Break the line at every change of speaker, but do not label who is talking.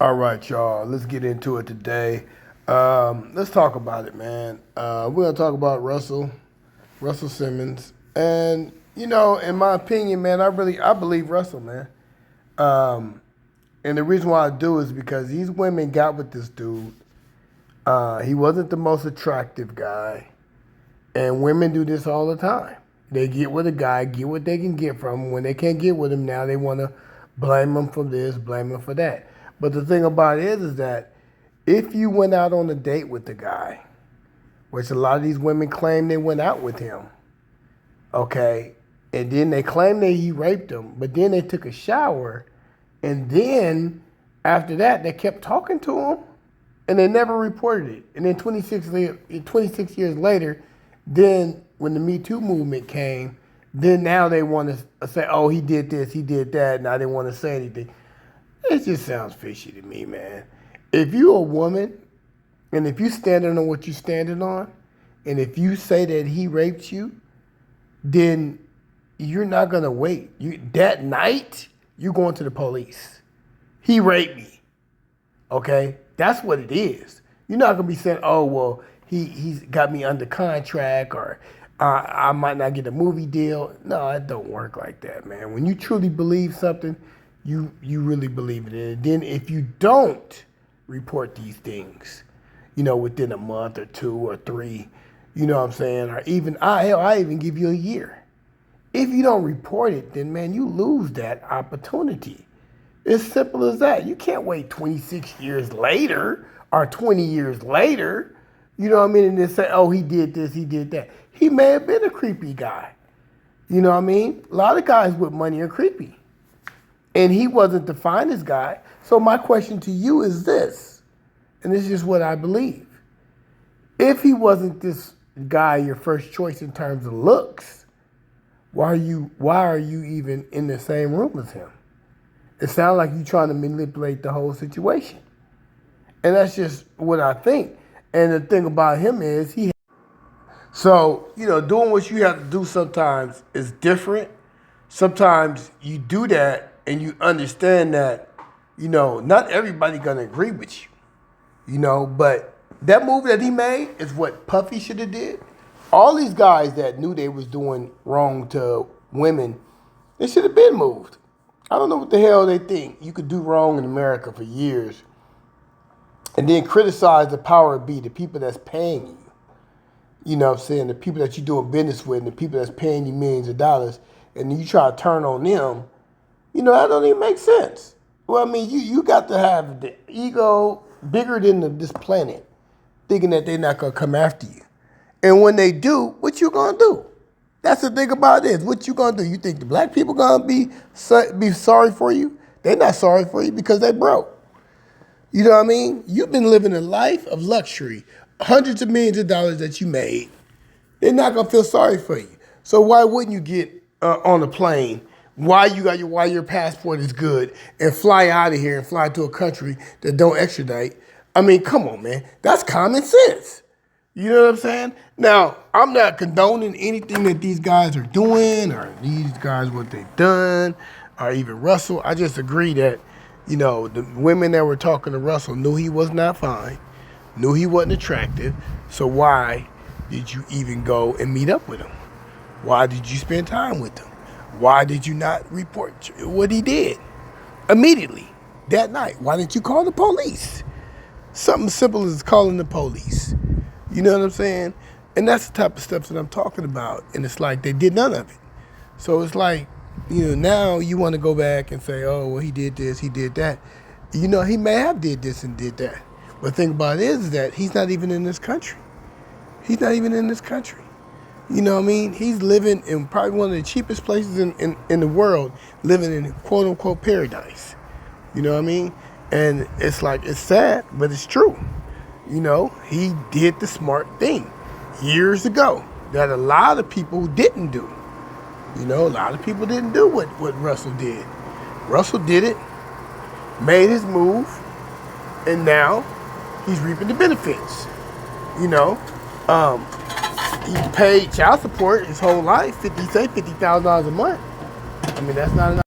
All right, y'all. Let's get into it today. Let's talk about it, man. We're gonna talk about Russell Simmons, and in my opinion, man, I believe Russell, man. Um, and the reason why I do is because these women got with this dude. He wasn't the most attractive guy, and women do this all the time. They get with a guy, get what they can get from him. When they can't get with him, now they want to blame him for this, blame him for that. But the thing about it is that if you went out on a date with the guy, which a lot of these women claim they went out with him, okay, and then they claim that he raped them, but then they took a shower, and then after that they kept talking to him, and they never reported it. And then 26 years later, then when the Me Too movement came, then now they want to say, oh, he did this, he did that. Now they want to say anything. It just sounds fishy to me, man. If you're a woman, and if you standing on what you're standing on, and if you say that he raped you, then you're not gonna wait. That night, you're going to the police. He raped me. Okay? That's what it is. You're not gonna be saying, oh, well, he's got me under contract, or I might not get a movie deal. No, it don't work like that, man. When you truly believe something, you really believe it. And then if you don't report these things, within a month or 2 or 3, you know what I'm saying? Or even, I even give you a year. If you don't report it, then, man, you lose that opportunity. It's simple as that. You can't wait 26 years later or 20 years later, you know what I mean, and then say, oh, he did this, he did that. He may have been a creepy guy. You know what I mean? A lot of guys with money are creepy. And he wasn't the finest guy. So my question to you is this, and this is what I believe. If he wasn't this guy your first choice in terms of looks, why are you even in the same room as him? It sounds like you're trying to manipulate the whole situation. And that's just what I think. And the thing about him is doing what you have to do sometimes is different. Sometimes you do that and you understand that, not everybody gonna agree with you, but that move that he made is what Puffy should have did. All these guys that knew they was doing wrong to women, they should have been moved. I don't know what the hell they think. You could do wrong in America for years and then criticize the power be, the people that's paying you. You know what I'm saying? The people that you're doing business with and the people that's paying you millions of dollars, and then you try to turn on them, that don't even make sense. Well, I mean, you got to have the ego bigger than this planet, thinking that they're not going to come after you. And when they do, what you going to do? That's the thing about this. What you going to do? You think the black people going to be sorry for you? They're not sorry for you because they broke. You know what I mean? You've been living a life of luxury, hundreds of millions of dollars that you made. They're not gonna feel sorry for you. So why wouldn't you get on a plane? Why your passport is good and fly out of here and fly to a country that don't extradite? I mean, come on, man. That's common sense. You know what I'm saying? Now, I'm not condoning anything that these guys are doing or these guys what they've done or even Russell. I just agree that the women that were talking to Russell knew he was not fine, knew he wasn't attractive. So why did you even go and meet up with him? Why did you spend time with him? Why did you not report what he did immediately that night? Why didn't you call the police? Something simple as calling the police. You know what I'm saying? And that's the type of stuff that I'm talking about. And it's like they did none of it. So it's like, now you want to go back and say, oh, well, he did this, he did that. He may have did this and did that. But the thing about it is that he's not even in this country. He's not even in this country. You know what I mean? He's living in probably one of the cheapest places in the world, living in quote unquote paradise. You know what I mean? And it's like, it's sad, but it's true. He did the smart thing years ago that a lot of people didn't do. A lot of people didn't do what Russell did. Russell did it, made his move, and now he's reaping the benefits. He paid child support his whole life, $50,000 a month. I mean, that's not enough